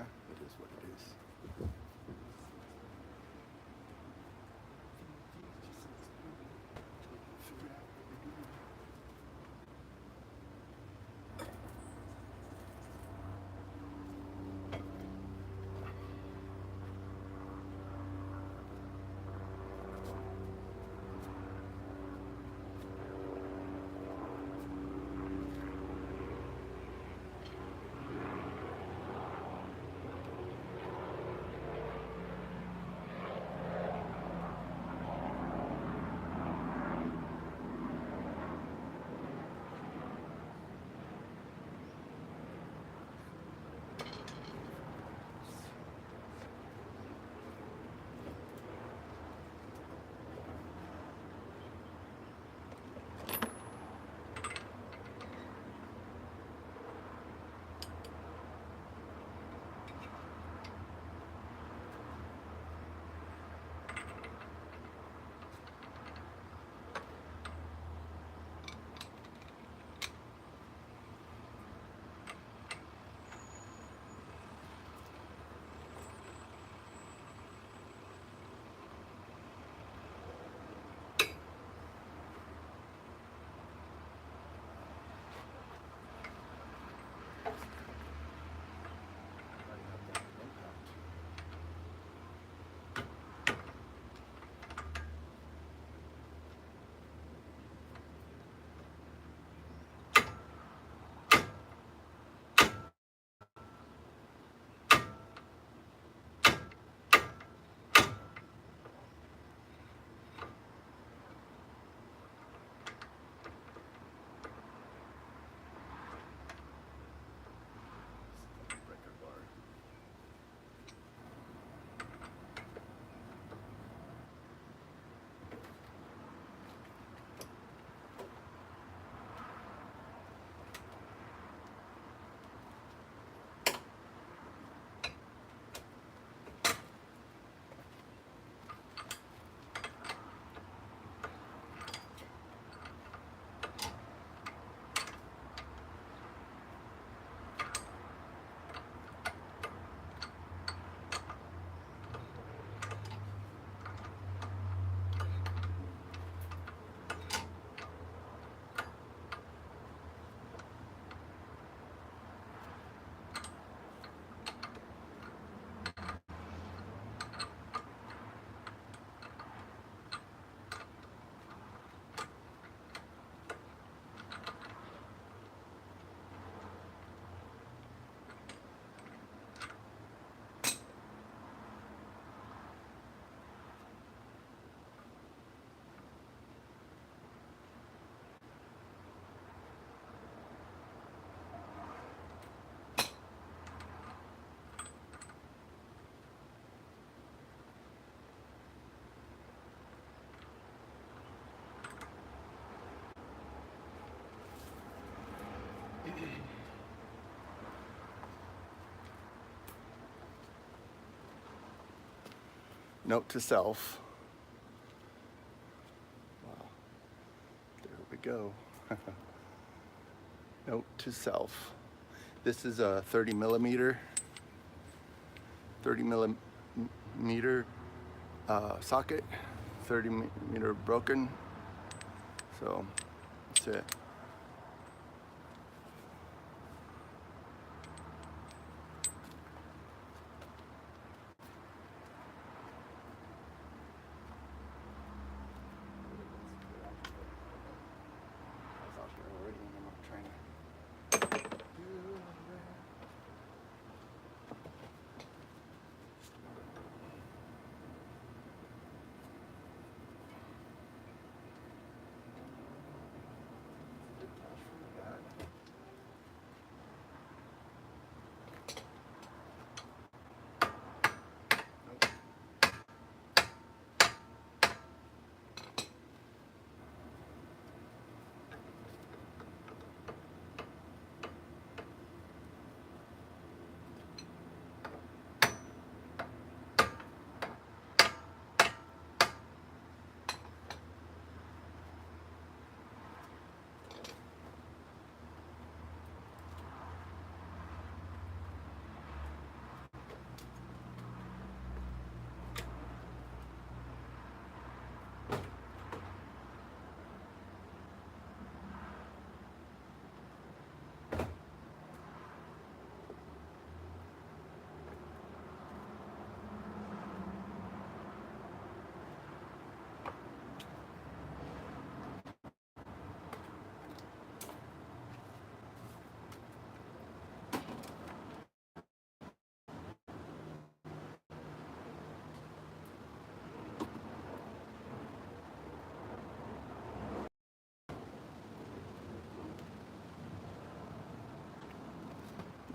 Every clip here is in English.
It is what it is. Note to self. Wow, there we go. Note to self. This is a 30 millimeter socket, 30 millimeter broken. So that's it.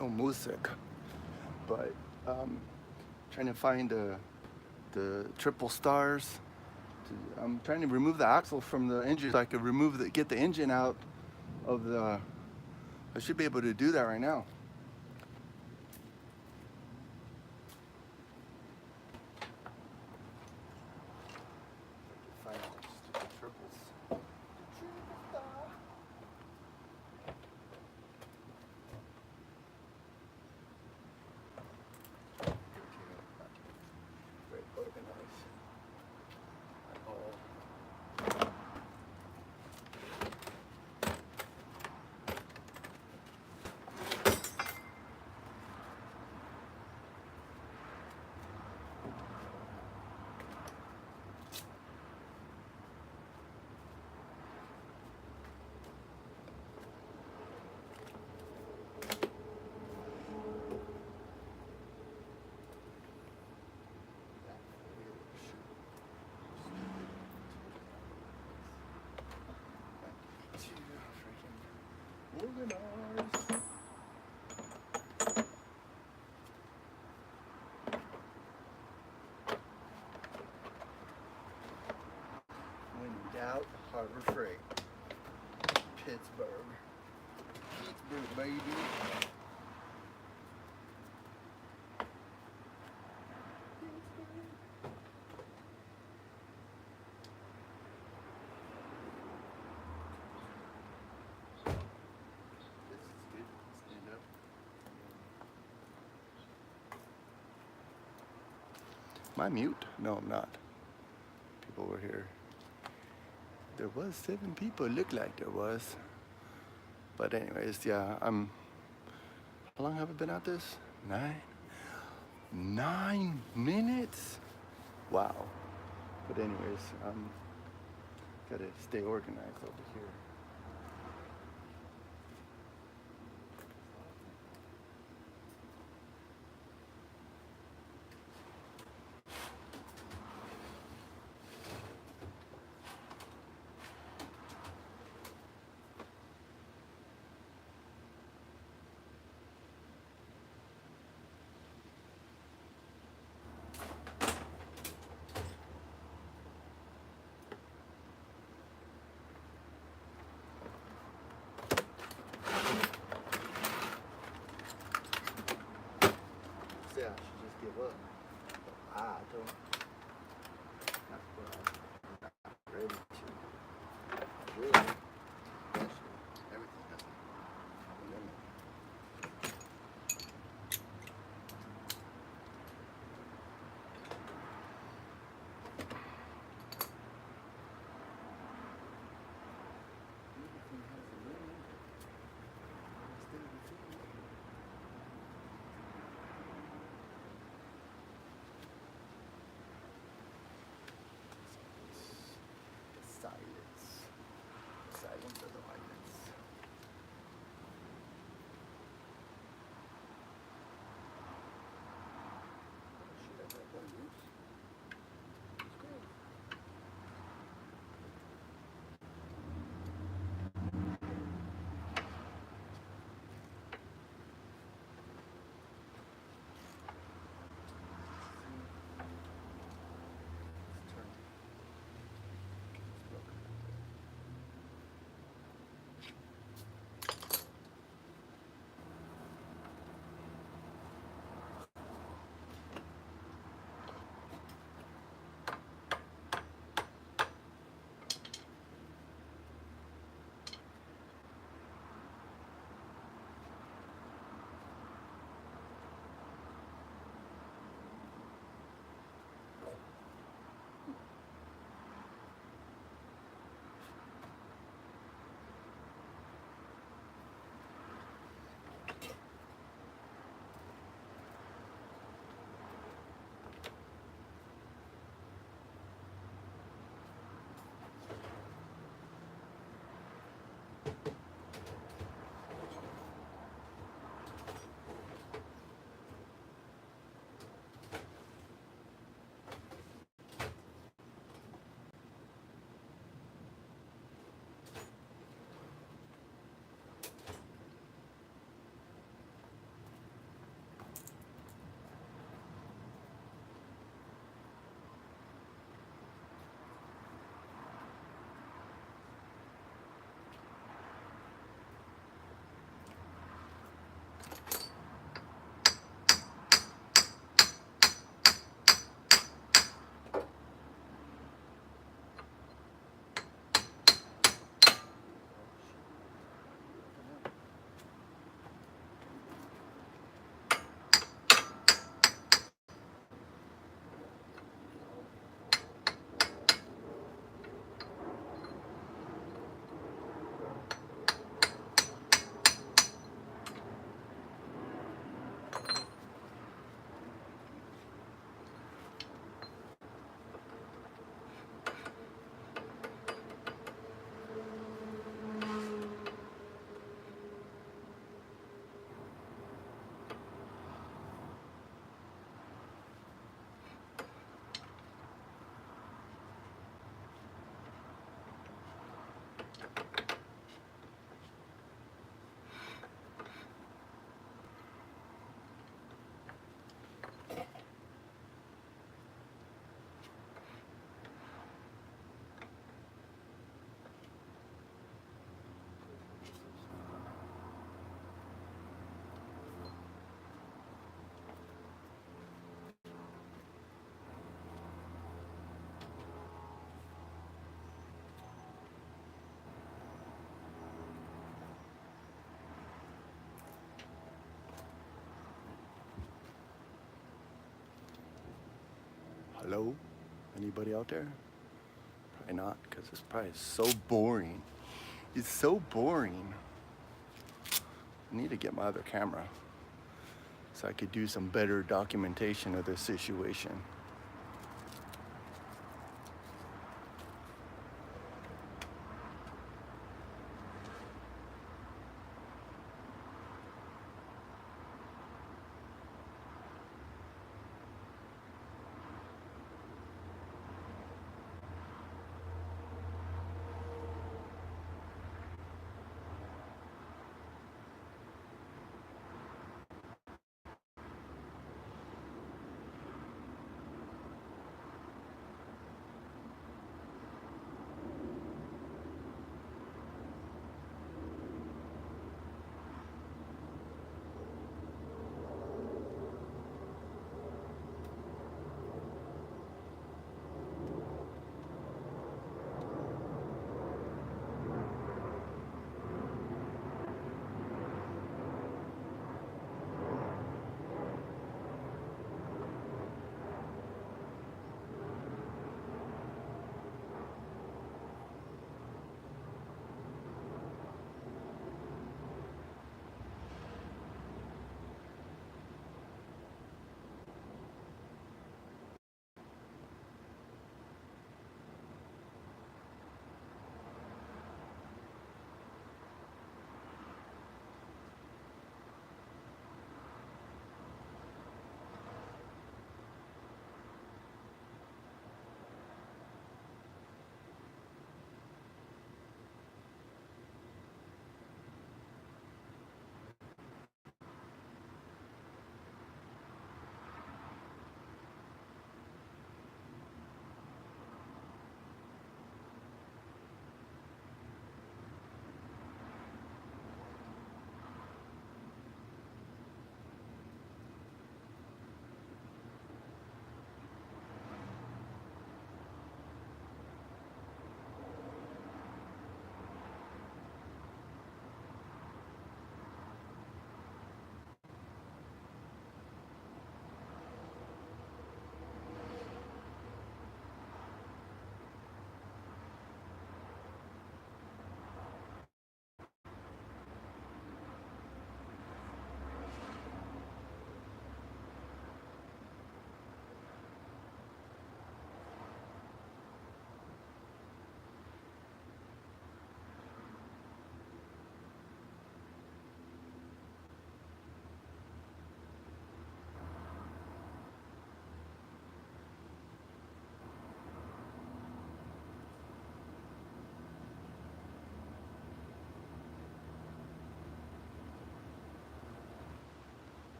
no music. But trying to find the triple stars. I'm trying to remove the axle from the engine so I could get the engine out of the. I should be able to do that right now. Find the stupid triples. Very organized. Organized. When in doubt, Harbor Freight. Pittsburgh. Pittsburgh, baby. Am I mute? No, I'm not. People were here. There was 7 people. It looked like there was. But anyways, yeah, how long have I been at this? 9 minutes? Wow. But anyways, gotta stay organized over here. I should just give up. I don't. That's what I'm not ready to. Really. Eventually, everything has a limit. Hello? Anybody out there? Probably not, because this probably is so boring. It's so boring. I need to get my other camera so I could do some better documentation of this situation.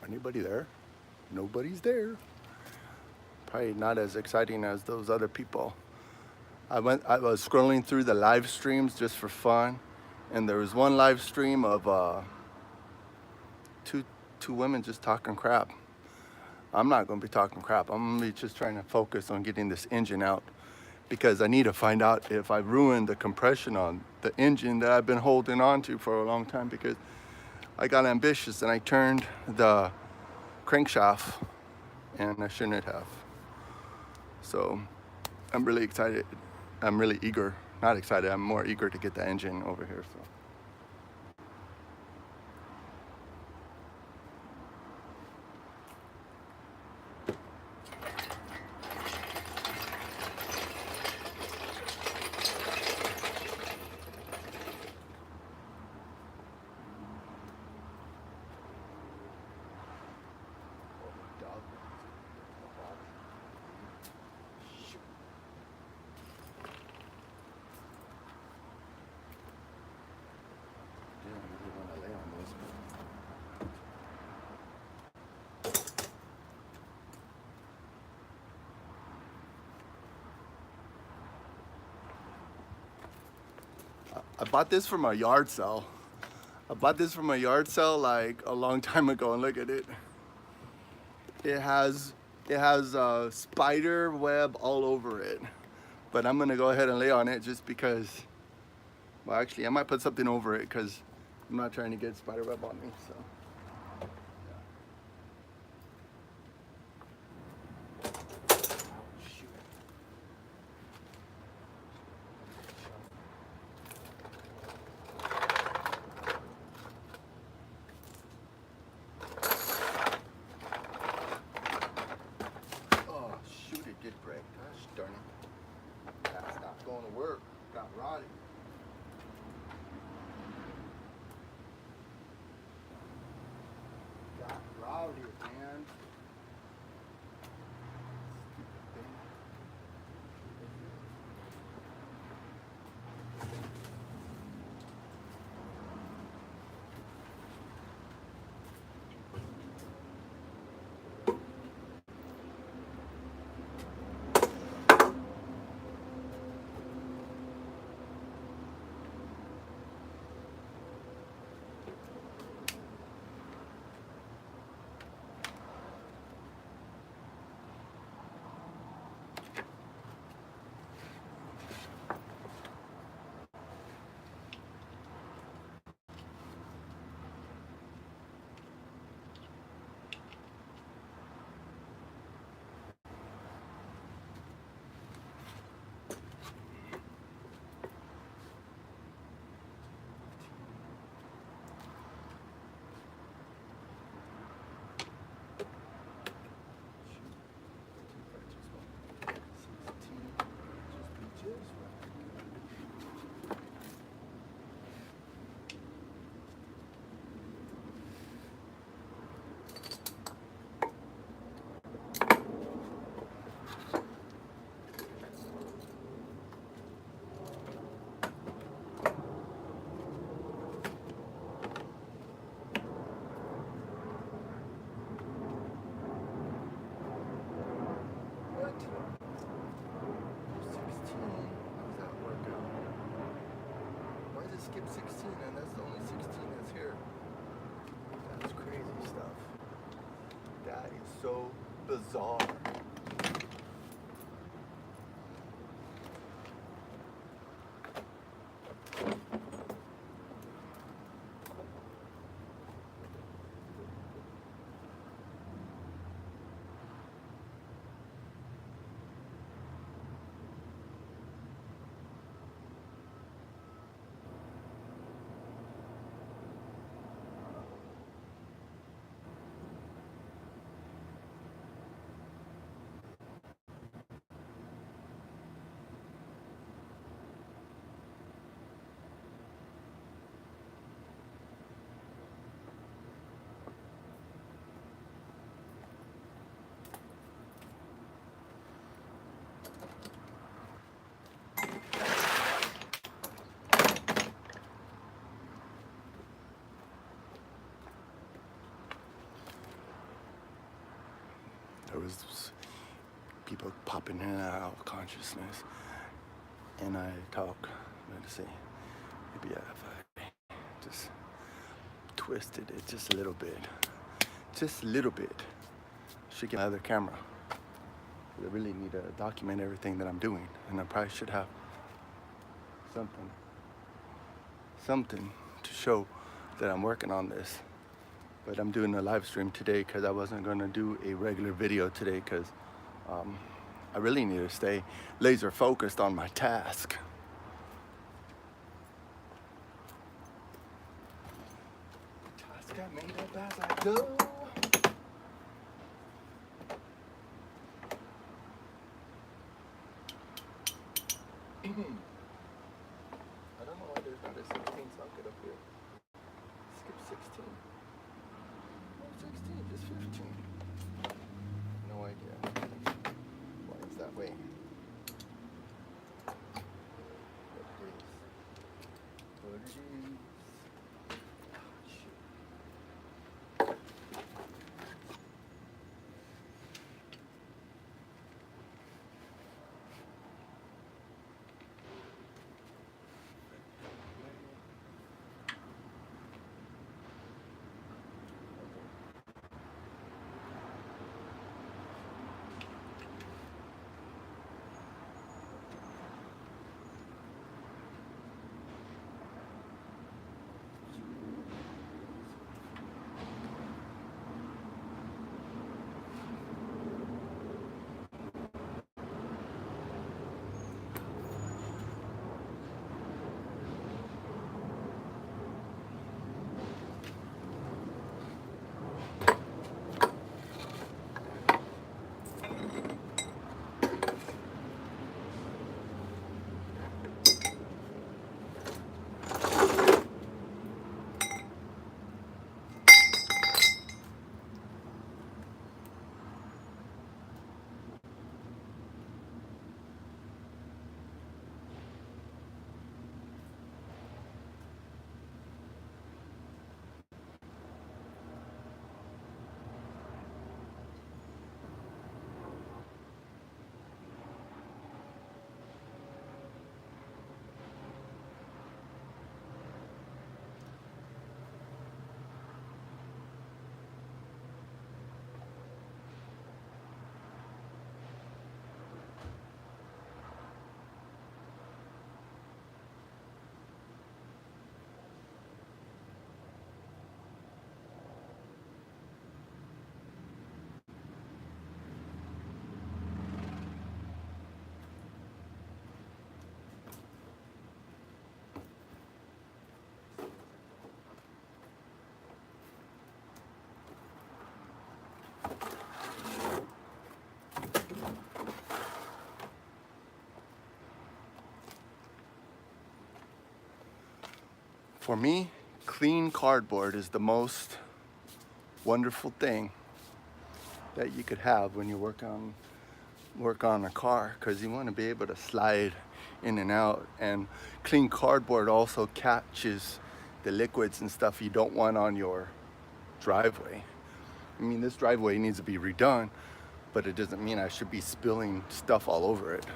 Anybody there? Nobody's there. Probably not as exciting as those other people. I was scrolling through the live streams just for fun, and there was one live stream of two women just talking crap. I'm not gonna be talking crap. I'm gonna be just trying to focus on getting this engine out, because I need to find out if I ruined the compression on the engine that I've been holding on to for a long time, because I got ambitious and I turned the crankshaft and I shouldn't have. So I'm really excited. I'm really eager. Not excited, I'm more eager to get the engine over here. So. I bought this from a yard sale. I bought this from a yard sale like a long time ago, and look at it. It has spider web all over it. But I'm gonna go ahead and lay on it just because, well, actually I might put something over it because I'm not trying to get spider web on me, so. Skip 16 and that's the only 16 that's here. That's crazy stuff. That is so bizarre. was people popping in and out of consciousness, and I talk. Let's see, maybe if I just twisted it just a little bit, should get my other camera. I really need to document everything that I'm doing, and I probably should have something to show that I'm working on this. But I'm doing a live stream today because I wasn't going to do a regular video today because I really need to stay laser focused on my task. Task I made up as I go. I don't know why there's not a 16 socket up here. Skip 16. Oh, 16, just 15. No idea why it's that way. What it is. For me, clean cardboard is the most wonderful thing that you could have when you work on a car, because you want to be able to slide in and out, and clean cardboard also catches the liquids and stuff you don't want on your driveway. I mean, this driveway needs to be redone, but it doesn't mean I should be spilling stuff all over it.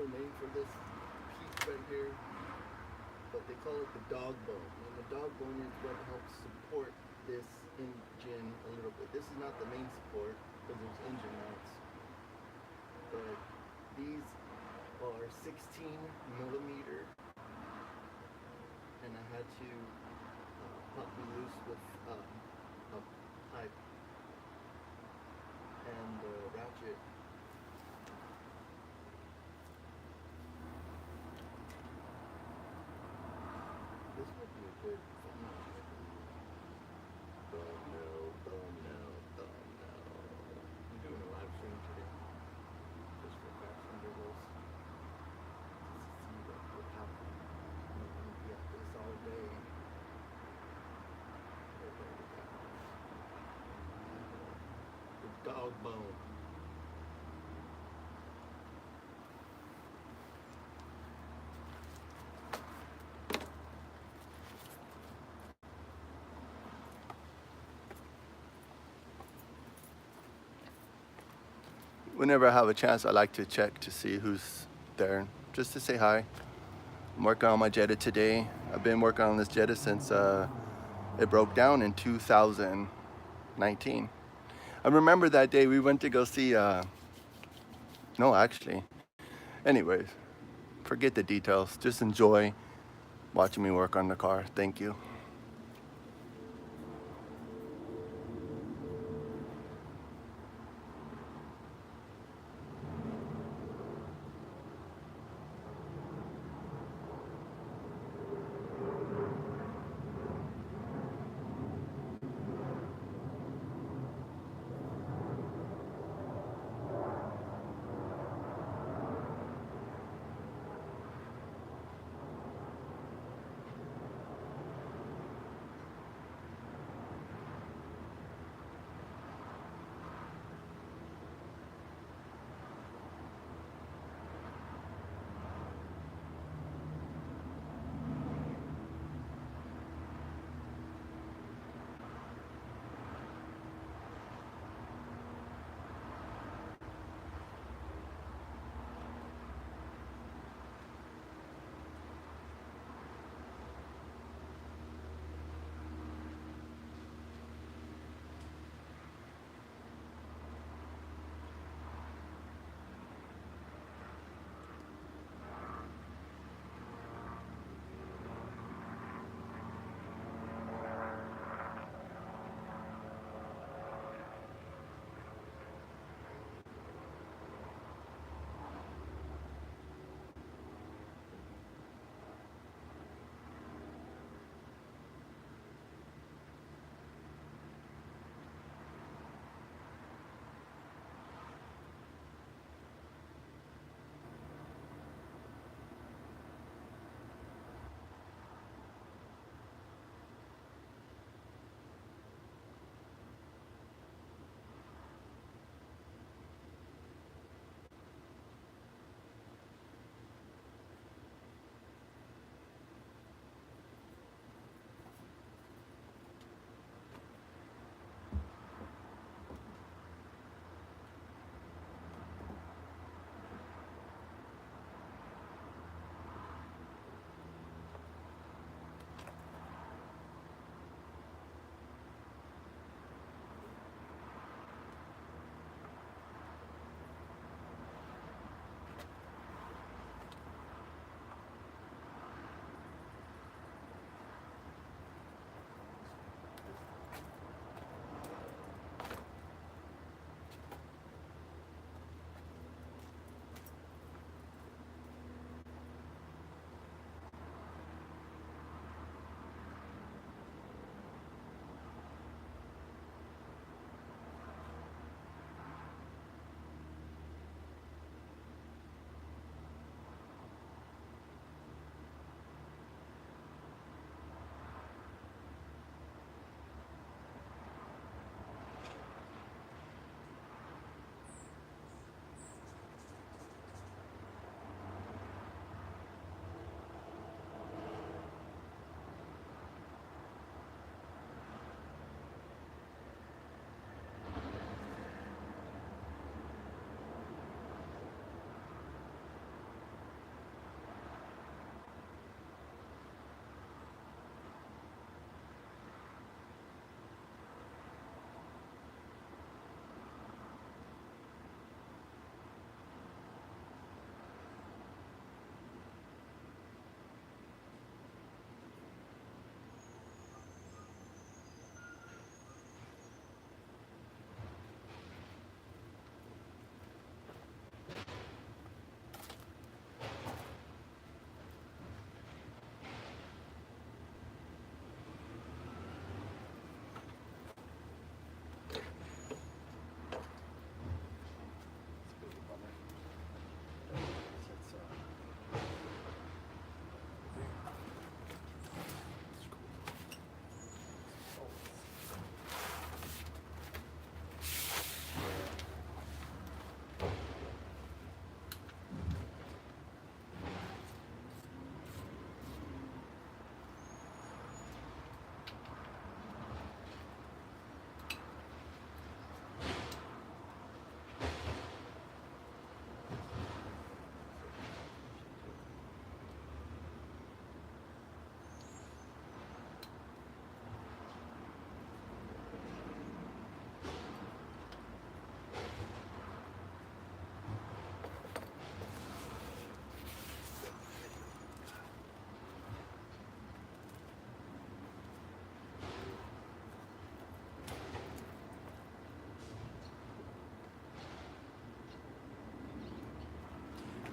little name for this piece right here, but they call it the dog bone. And the dog bone is what helps support this engine a little bit. This is not the main support because there's engine mounts, but these are 16 millimeter, and I had to pop them loose with a pipe and ratchet. This would be a good thumbnail. Thumbnail. I'm doing a live stream today, just for facts and giggles, just to see what happened. I'm gonna be at this all day. The dog bone. Whenever I have a chance, I like to check to see who's there, just to say hi. I'm working on my Jetta today. I've been working on this Jetta since it broke down in 2019. I remember that day we went to go see, no, actually. Anyways, forget the details. Just enjoy watching me work on the car. Thank you.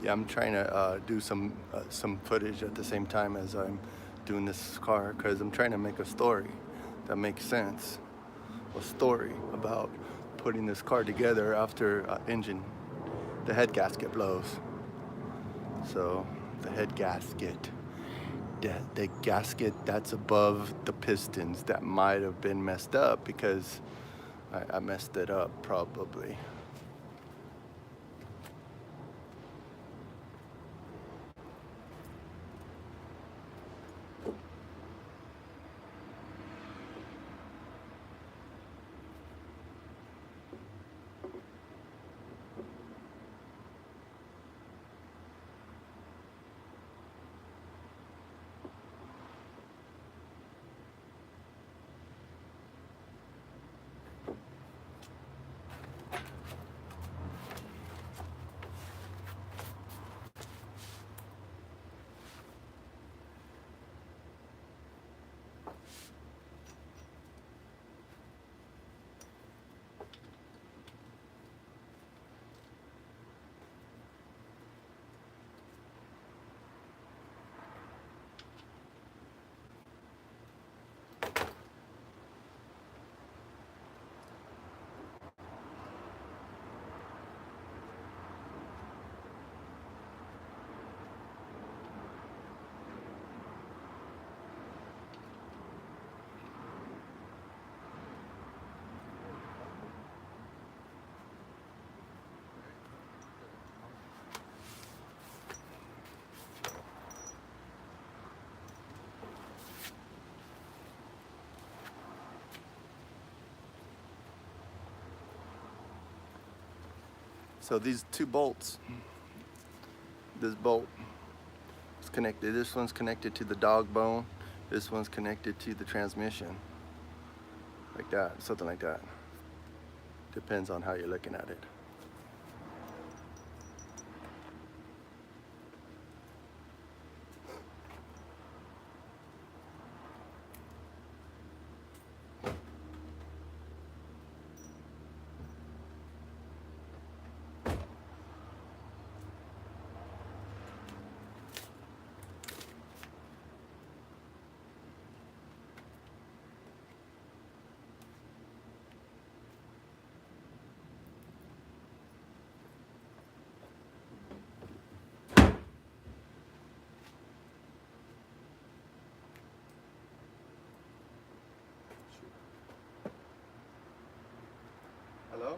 Yeah, I'm trying to do some footage at the same time as I'm doing this car, because I'm trying to make a story that makes sense. A story about putting this car together after the head gasket blows. So the head gasket, the gasket that's above the pistons, that might have been messed up because I messed it up probably. So these two bolts, this bolt is connected. This one's connected to the dog bone. This one's connected to the transmission. Like that, something like that. Depends on how you're looking at it. Hello?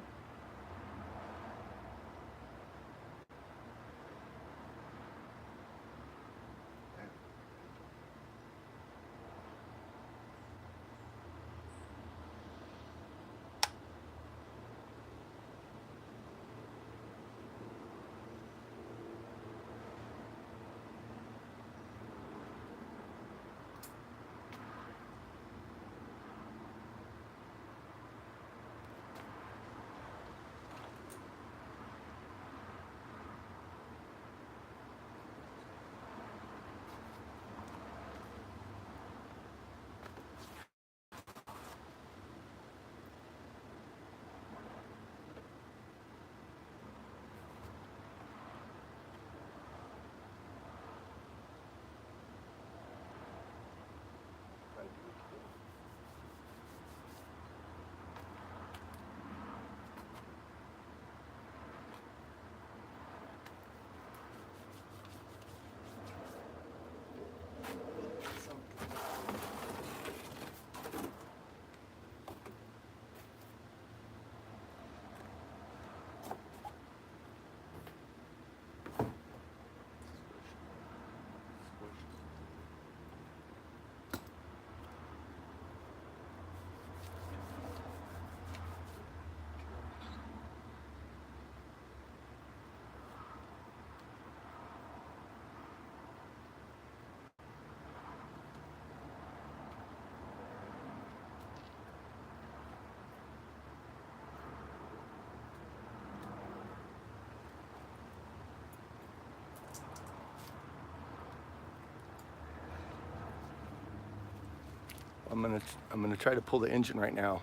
I'm gonna try to pull the engine right now.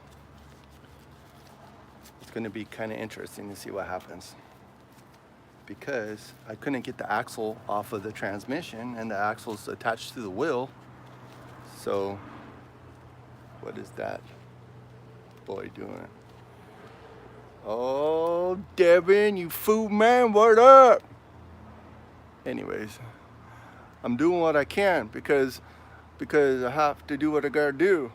It's gonna be kind of interesting to see what happens. because I couldn't get the axle off of the transmission, and the axle's attached to the wheel. So what is that boy doing? Oh, Devin, you fool man, what up? Anyways, I'm doing what I can because I have to do what I gotta do.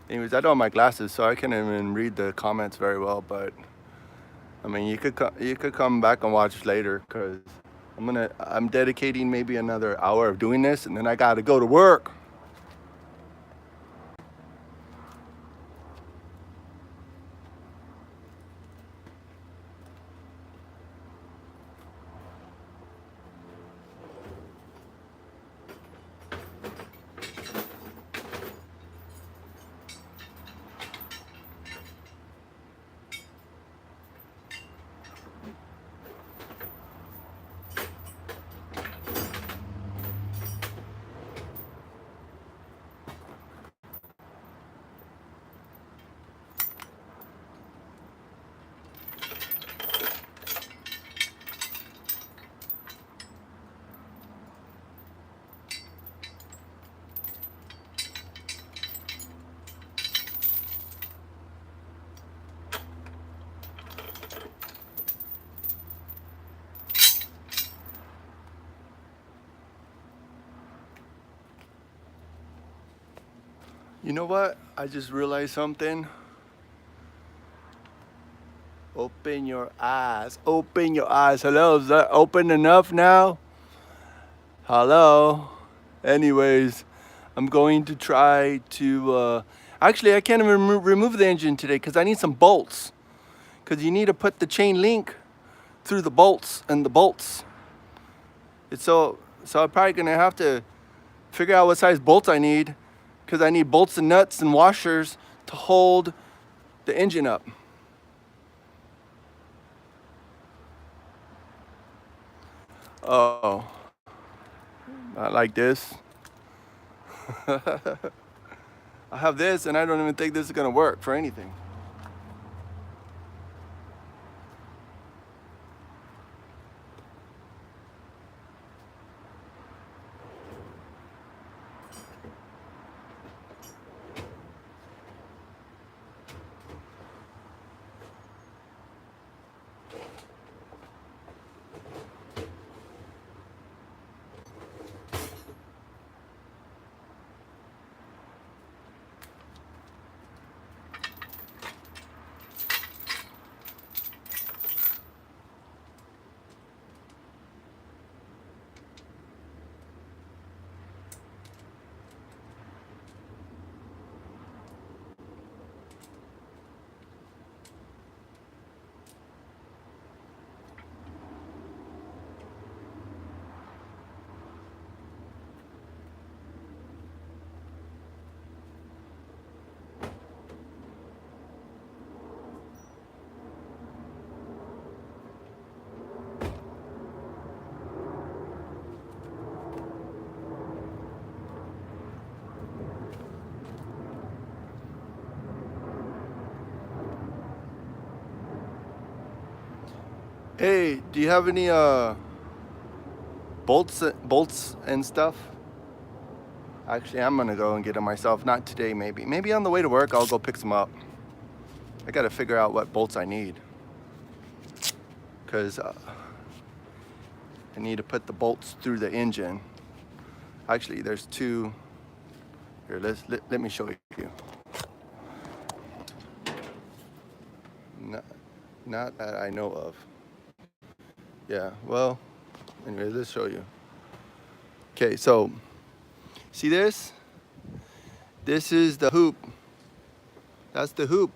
Anyways, I don't have my glasses, so I can't even read the comments very well, but I mean, you could come back and watch later, because I'm dedicating maybe another hour of doing this, and then I gotta go to work. You know what? I just realized something. Open your eyes. Open your eyes. Hello, is that open enough now? Hello? Anyways, I'm going to try to, actually I can't even remove the engine today because I need some bolts. Because you need to put the chain link through the bolts and the bolts. So I'm probably gonna have to figure out what size bolts I need, because I need bolts and nuts and washers to hold the engine up. Oh, not like this. I have this and I don't even think this is gonna work for anything. Hey, do you have any bolts and stuff? Actually, I'm gonna go and get them myself. Not today, maybe. Maybe on the way to work, I'll go pick some up. I gotta figure out what bolts I need, because I need to put the bolts through the engine. Actually, there's two. Here, let me show you. Not that I know of. Yeah, well, anyways, let's show you. Okay, so see this? This is the hoop. That's the hoop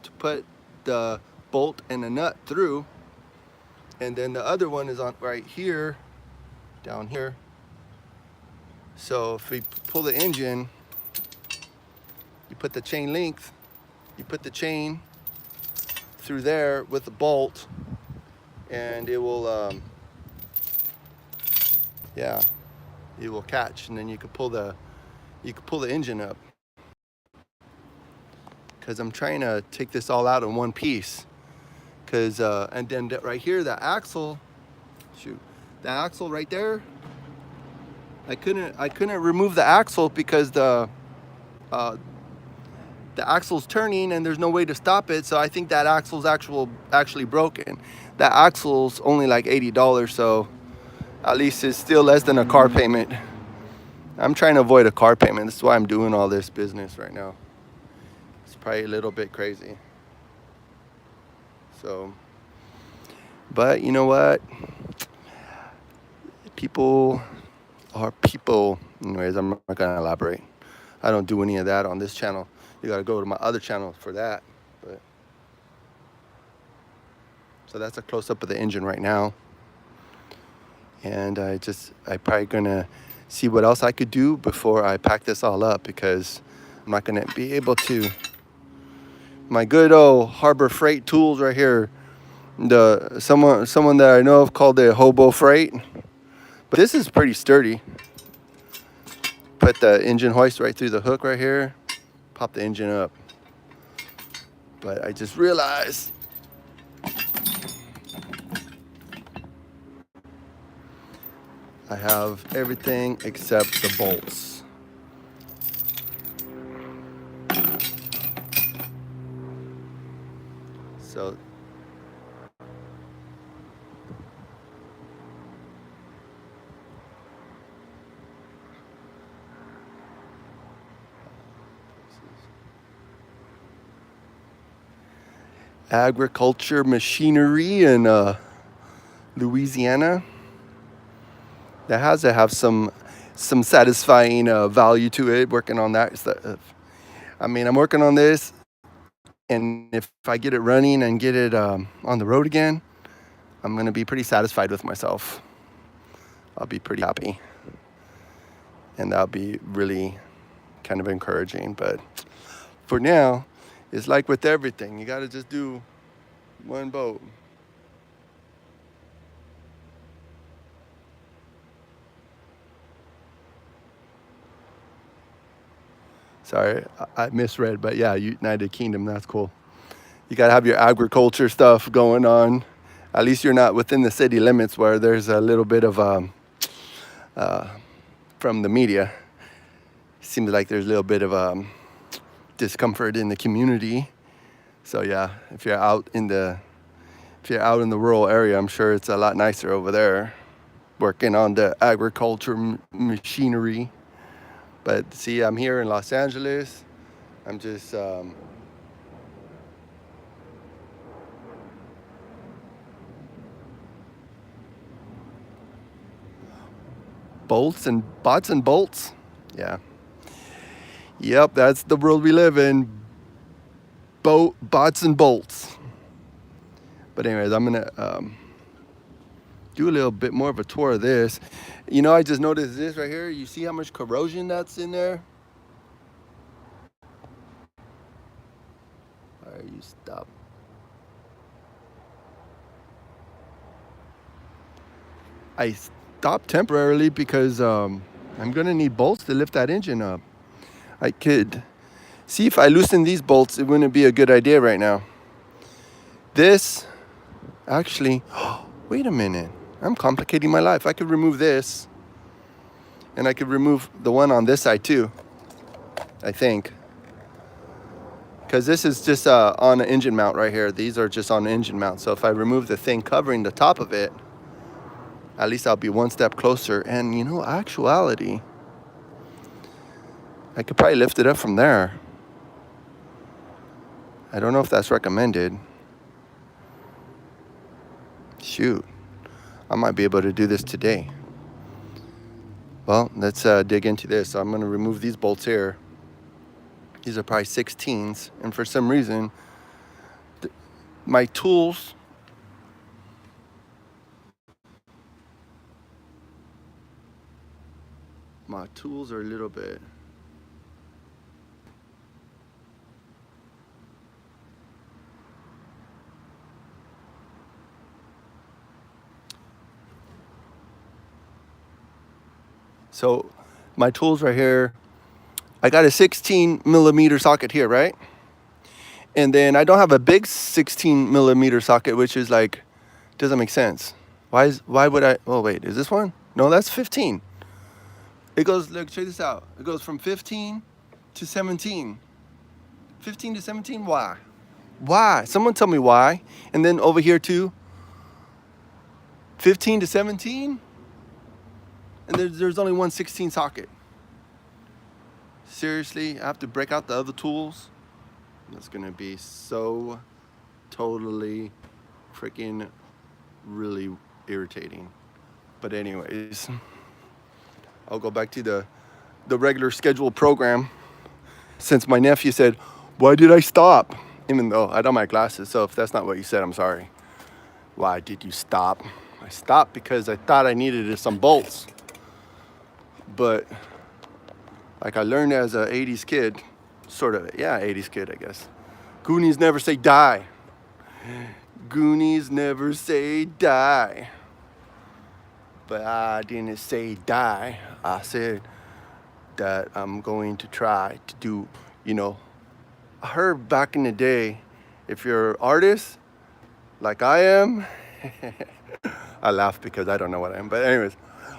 to put the bolt and the nut through. And then the other one is on right here, down here. So if we pull the engine, you put the chain length, you put the chain through there with the bolt, and it will, yeah, it will catch, and then you could pull the engine up. Because I'm trying to take this all out in one piece, Cause and then right here, the axle, shoot, the axle right there, I couldn't remove the axle because uh, the axle's turning and there's no way to stop it. So I think that axle's actually broken. That axle's only like $80, so at least it's still less than a car payment. I'm trying to avoid a car payment. That's why I'm doing all this business right now. It's probably a little bit crazy. So, but you know what? People are people. Anyways, I'm not gonna elaborate. I don't do any of that on this channel. You gotta go to my other channel for that. But so that's a close up of the engine right now. And I probably gonna see what else I could do before I pack this all up, because I'm not gonna be able to. My good old Harbor Freight tools right here. Someone that I know of called it Hobo Freight, but this is pretty sturdy. Put the engine hoist right through the hook right here, pop the engine up. But I just realized I have everything except the bolts. So agriculture machinery in Louisiana. That has to have some satisfying value to it. Working on that stuff. I mean, I'm working on this, and if I get it running and get it on the road again, I'm gonna be pretty satisfied with myself. I'll be pretty happy, and that'll be really kind of encouraging. But for now, it's like with everything, you gotta just do one boat. Sorry, I misread, but yeah, United Kingdom, that's cool. You gotta have your agriculture stuff going on. At least you're not within the city limits where there's a little bit of, from the media, seems like there's a little bit of discomfort in the community. So yeah, if you're out in the rural area, I'm sure it's a lot nicer over there, working on the agriculture machinery. But see, I'm here in Los Angeles. I'm just bolts and bolts. Yeah. Yep, that's the world we live in. Bots and bolts. But anyways, I'm gonna do a little bit more of a tour of this. You know, I just noticed this right here. You see how much corrosion that's in there? All right, you stop. I stopped temporarily because I'm gonna need bolts to lift that engine up. I could see if I loosen these bolts, it wouldn't be a good idea right now. This, actually, wait a minute. I'm complicating my life. I could remove this, and I could remove the one on this side too, I think. Because this is just on an engine mount right here. These are just on an engine mount. So if I remove the thing covering the top of it, at least I'll be one step closer. And you know, actuality, I could probably lift it up from there. I don't know if that's recommended. Shoot, I might be able to do this today. Well, let's dig into this. So I'm gonna remove these bolts here. These are probably 16s, and for some reason, my tools are a little bit. So my tools right here, I got a 16 millimeter socket here, right? And then I don't have a big 16 millimeter socket, which is like, doesn't make sense. Why would I? Oh wait, is this one? No, that's 15. It goes, look, check this out. It goes from 15 to 17. 15 to 17, why? Why? Someone tell me why. And then over here too, 15 to 17, and there's only one 16 socket. Seriously, I have to break out the other tools. That's gonna be so totally freaking really irritating. But anyways, I'll go back to the regular scheduled program, since my nephew said, why did I stop? Even though I don't have my glasses, so if that's not what you said, I'm sorry. Why did you stop? I stopped because I thought I needed some bolts. But like I learned as a 80s kid, sort of, yeah, 80s kid, I guess. Goonies never say die. Goonies never say die. But I didn't say die. I said that I'm going to try to do, you know, I heard back in the day, if you're an artist, like I am, I laugh because I don't know what I am, but anyways,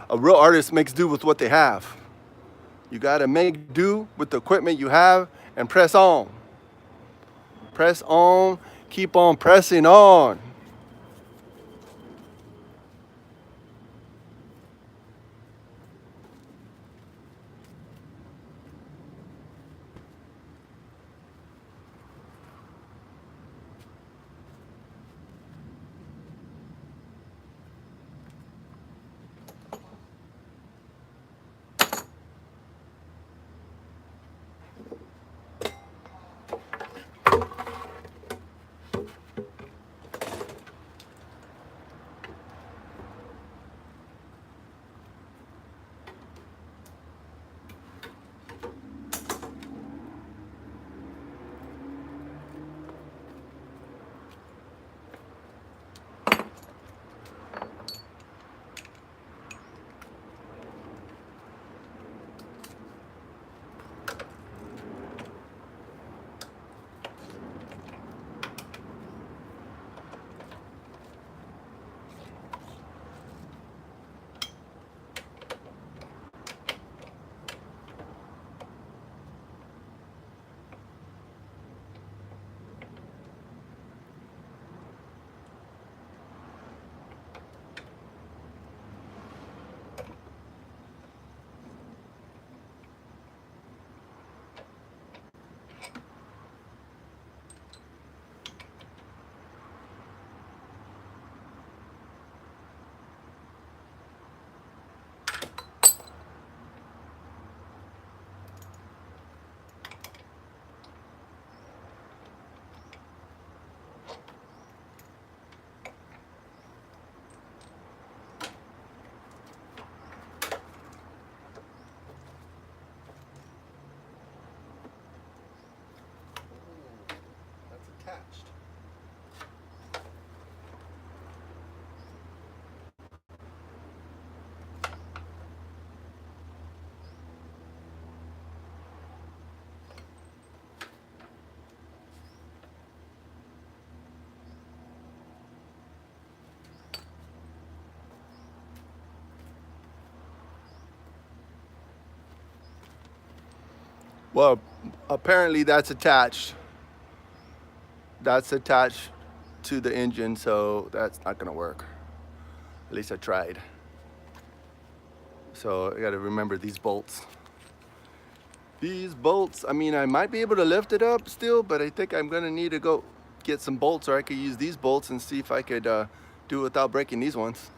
a real artist makes do with what they have. You gotta make do with the equipment you have and press on. Press on, keep on pressing on. That's attached. Well, apparently that's attached. That's attached to the engine, so that's not gonna work. At least I tried. So I gotta remember these bolts. These bolts, I mean, I might be able to lift it up still, but I think I'm gonna need to go get some bolts, or I could use these bolts and see if I could do it without breaking these ones.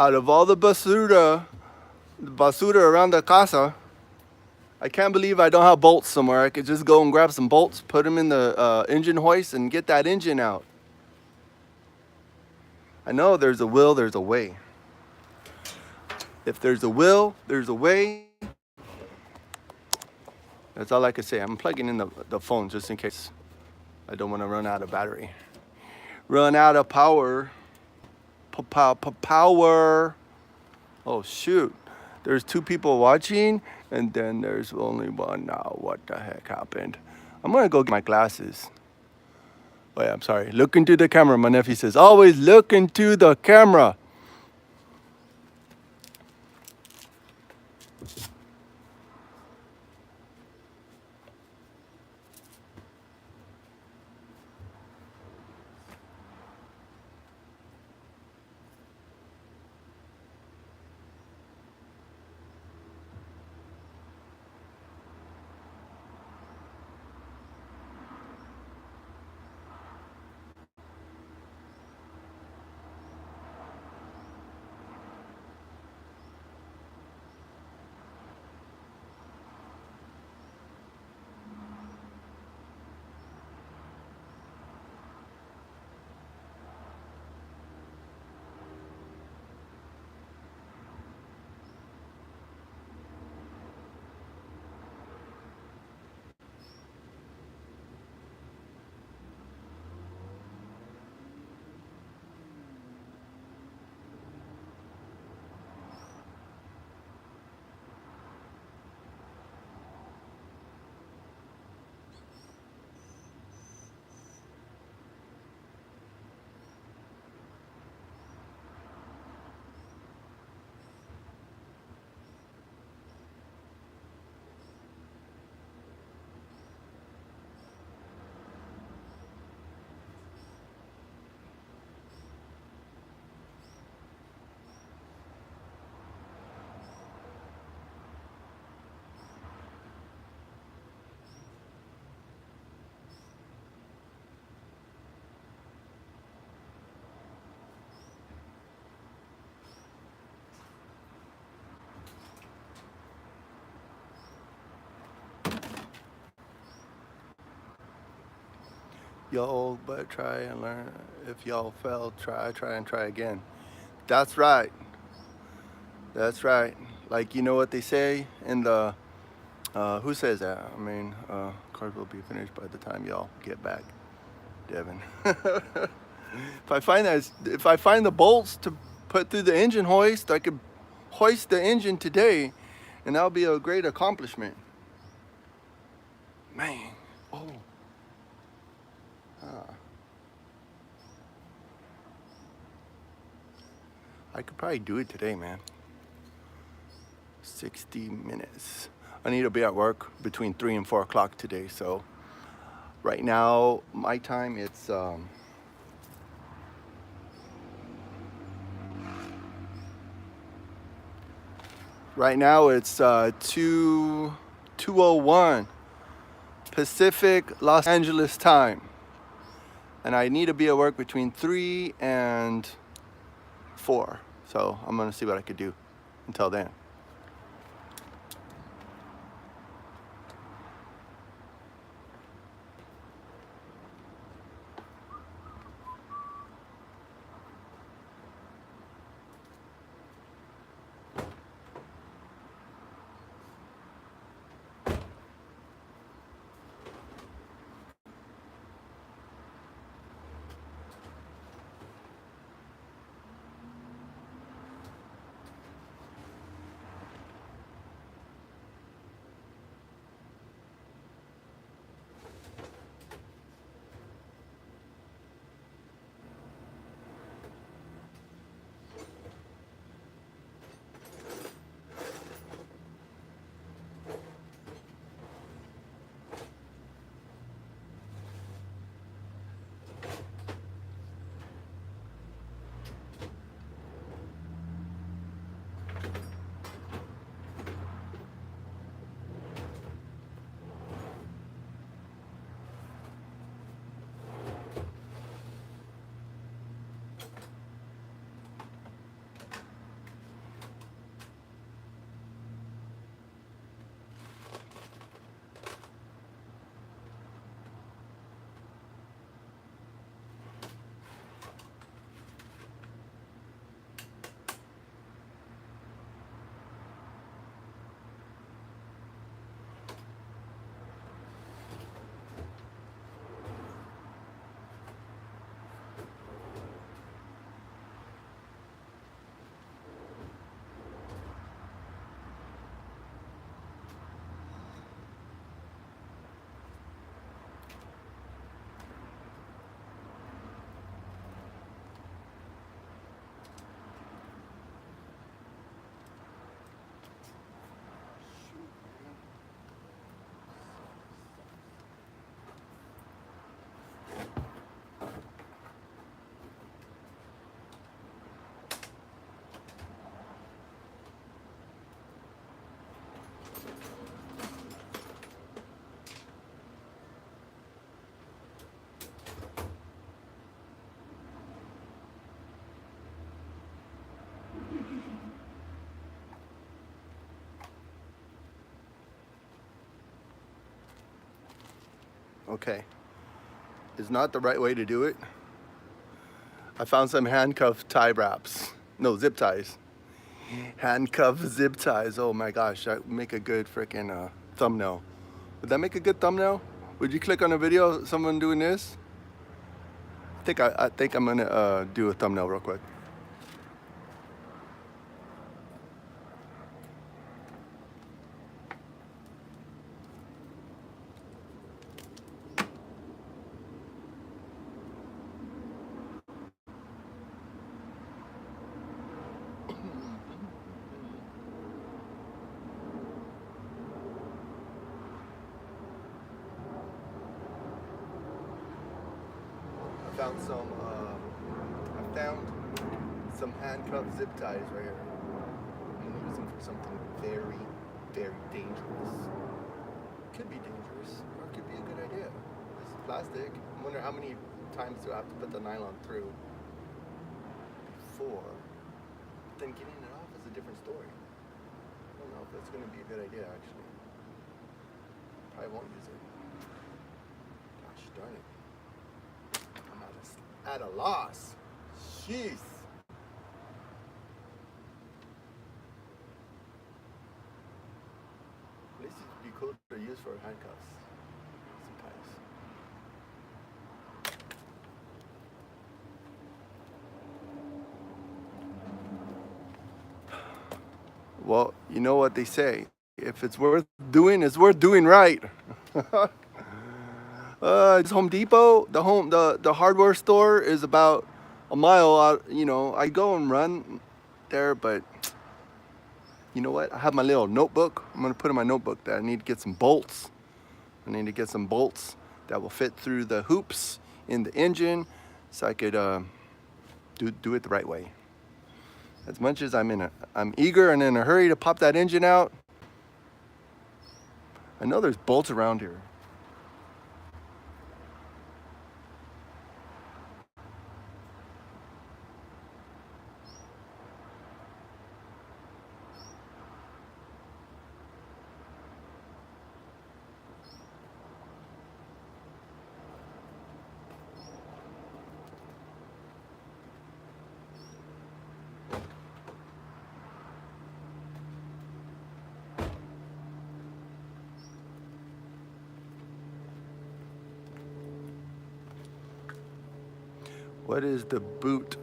Out of all the basura around the casa, I can't believe I don't have bolts somewhere. I could just go and grab some bolts, put them in the engine hoist, and get that engine out. I know there's a will, there's a way. If there's a will, there's a way. That's all I can say. I'm plugging in the phone just in case I don't want to run out of battery. Run out of power. Power. Oh, shoot. There's 2 people watching, and then there's only one now. What the heck happened? I'm going to go get my glasses. Oh, yeah, I'm sorry. Look into the camera. My nephew says, always look into the camera. Y'all but try and learn. If y'all fail, try and try again. That's right. That's right. Like, you know what they say in the, who says that? I mean, cars will be finished by the time y'all get back, Devin. If I find the bolts to put through the engine hoist, I could hoist the engine today, and that'll be a great accomplishment. Man, oh. I could probably do it today, man. 60 minutes. I need to be at work between 3 and 4 o'clock today, so right now, my time, it's, right now it's 2:01 Pacific Los Angeles time. And I need to be at work between 3 and 4. So I'm gonna see what I could do until then. Okay, it's not the right way to do it. I found some handcuff tie wraps. No, zip ties. Handcuff zip ties. Oh my gosh, that would make a good freaking thumbnail. Would that make a good thumbnail? Would you click on a video of someone doing this? I think I'm gonna do a thumbnail real quick. I found some handcuff zip ties right here. I'm gonna use them for something very, very dangerous. Could be dangerous, or it could be a good idea. This is plastic. I wonder how many times do I have to put the nylon through before. But then getting it off is a different story. I don't know if that's gonna be a good idea actually. Probably won't use it. Gosh darn it. At a loss. Jeez. At least it'd be cool to use for handcuffs. Sometimes. Well, you know what they say. If it's worth doing, it's worth doing right. It's Home Depot. The hardware store is about a mile out. You know, I go and run there, but you know what? I have my little notebook. I'm gonna put in my notebook that I need to get some bolts. I need to get some bolts that will fit through the hoops in the engine, so I could do it the right way. As much as I'm eager and in a hurry to pop that engine out, I know there's bolts around here. What is the boot?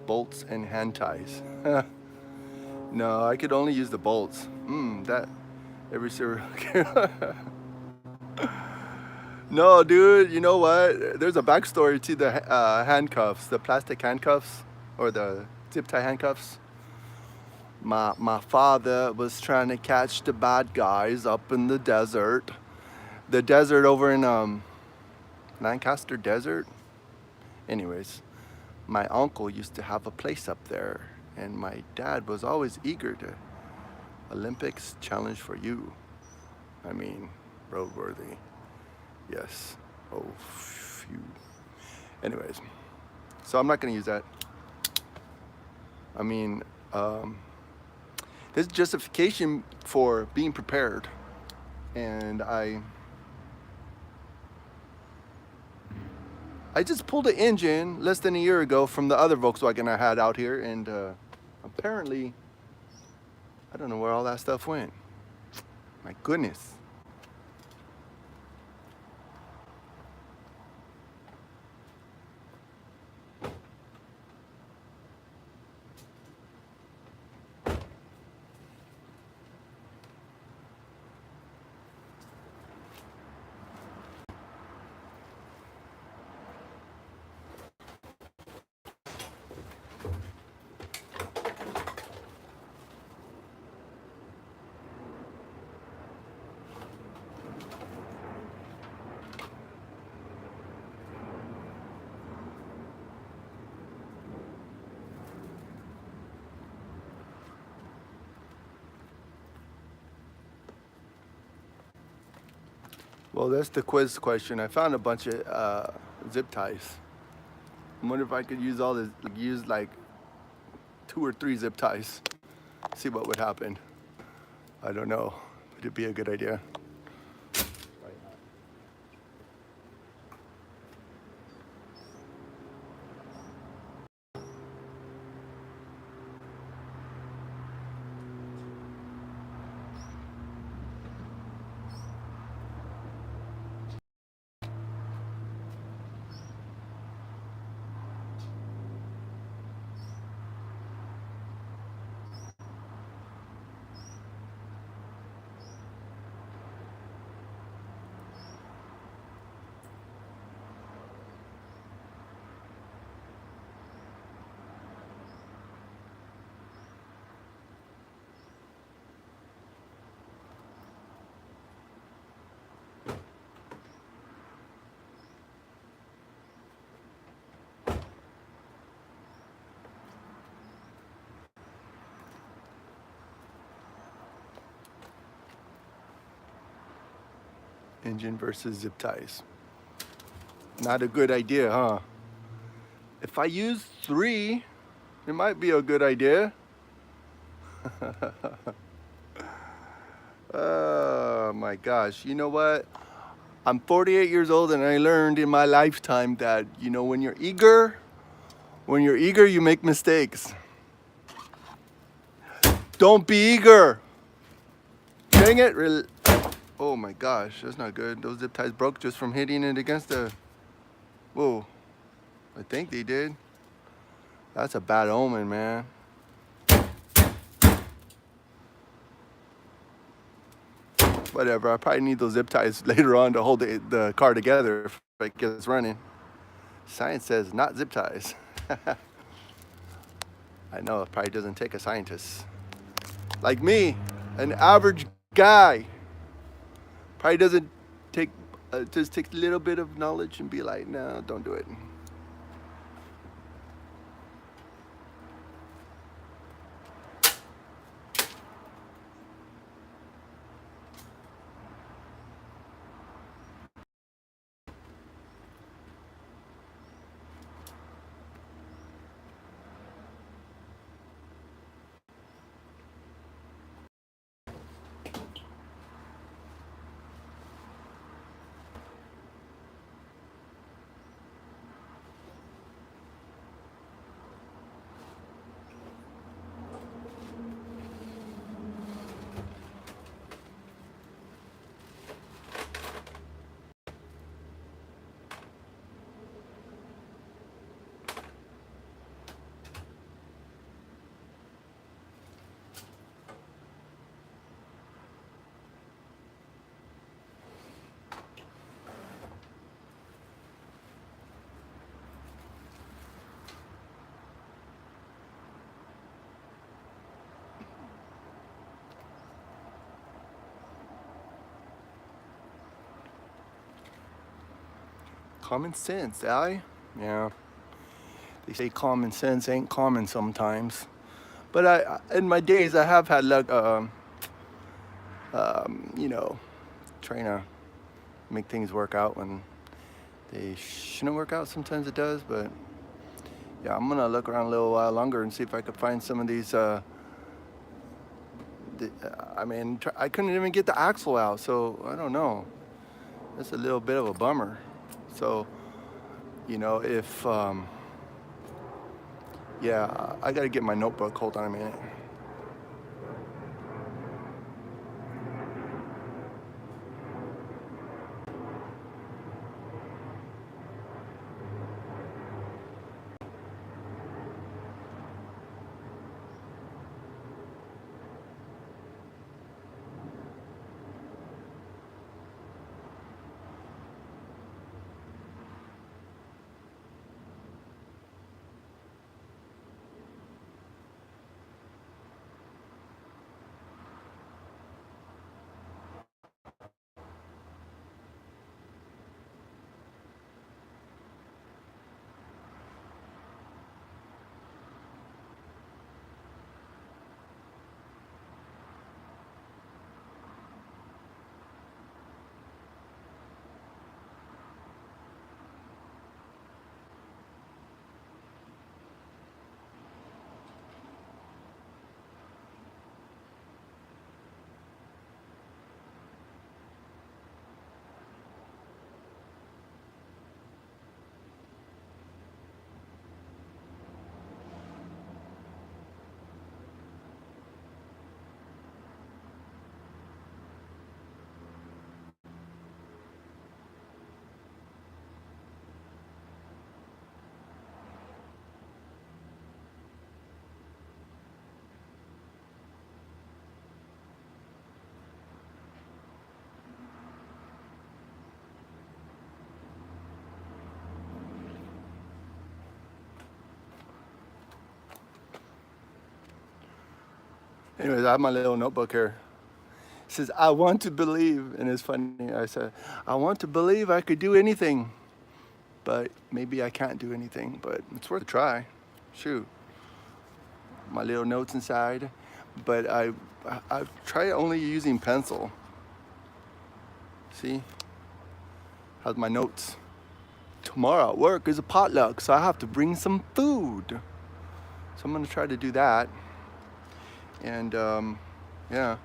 Bolts and hand ties. No, I could only use the bolts. That every serial killer. No, dude, you know what? There's a backstory to the handcuffs, the plastic handcuffs, or the zip tie handcuffs. My father was trying to catch the bad guys up in the desert. The desert over in Lancaster Desert. Anyways, my uncle used to have a place up there, and my dad was always eager to Olympics challenge for you. I mean, roadworthy. Yes. Oh, phew. Anyways, so I'm not gonna use that. I mean, there's justification for being prepared, and I just pulled the engine less than a year ago from the other Volkswagen I had out here, and apparently, I don't know where all that stuff went. My goodness. Well, that's the quiz question. I found a bunch of zip ties. I wonder if I could use like 2 or 3 zip ties. See what would happen. I don't know. Would it be a good idea? engine versus zip ties. Not a good idea, huh? If I use 3, it might be a good idea. Oh my gosh, you know what? I'm 48 years old and I learned in my lifetime that, you know, when you're eager, you make mistakes. Don't be eager. Dang it. Oh my gosh, that's not good. Those zip ties broke just from hitting it against the, whoa, I think they did. That's a bad omen, man. Whatever, I probably need those zip ties later on to hold the car together if it gets running. Science says not zip ties. I know, it probably doesn't take a scientist. Like me, an average guy. Probably doesn't take, just take a little bit of knowledge and be like, no, don't do it. Common sense, eh? Yeah. They say common sense ain't common sometimes. But in my days, I have had luck, you know, trying to make things work out when they shouldn't work out. Sometimes it does, but yeah, I'm gonna look around a little while longer and see if I could find some of these. I mean, I couldn't even get the axle out, so I don't know. That's a little bit of a bummer. So, you know, if yeah, I gotta get my notebook. Hold on a minute. Anyways, I have my little notebook here. It says, I want to believe, and it's funny. I said, I want to believe I could do anything, but maybe I can't do anything, but it's worth a try. Shoot. My little notes inside, but I've tried only using pencil. See? How's my notes? Tomorrow at work is a potluck, so I have to bring some food. So I'm gonna try to do that. And yeah,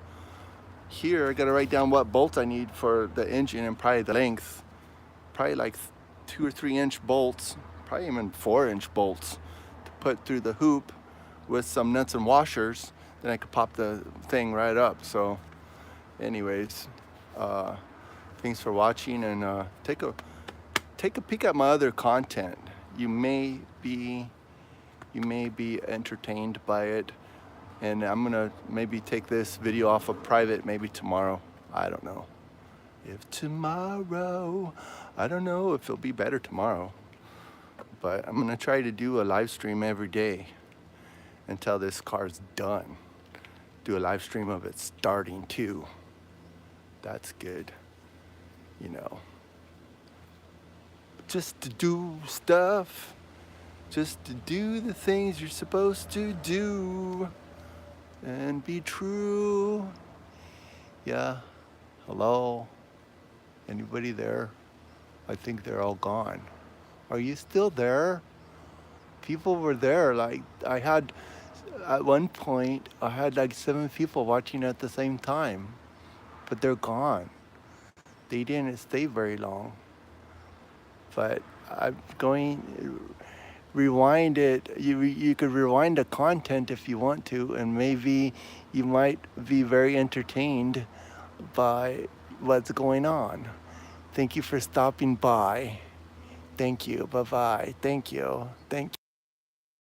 here I gotta write down what bolts I need for the engine and probably the length. Probably like 2 or 3 inch bolts, probably even 4-inch bolts to put through the hoop with some nuts and washers. Then I could pop the thing right up. So anyways, thanks for watching, and take a peek at my other content. You may be entertained by it, and I'm gonna maybe take this video off of private maybe tomorrow. I don't know. If tomorrow, I don't know if it'll be better tomorrow, but I'm gonna try to do a live stream every day until this car's done. Do a live stream of it starting too. That's good, you know. Just to do stuff, just to do the things you're supposed to do and be true. Yeah, hello? Anybody there? I think they're all gone. Are you still there? People were there. Like, at one point, I had like 7 people watching at the same time, but they're gone. They didn't stay very long. But I'm going, rewind it. You could rewind the content if you want to, and maybe you might be very entertained by what's going on. Thank you for stopping by. Thank you. Bye-bye. Thank you. Thank you.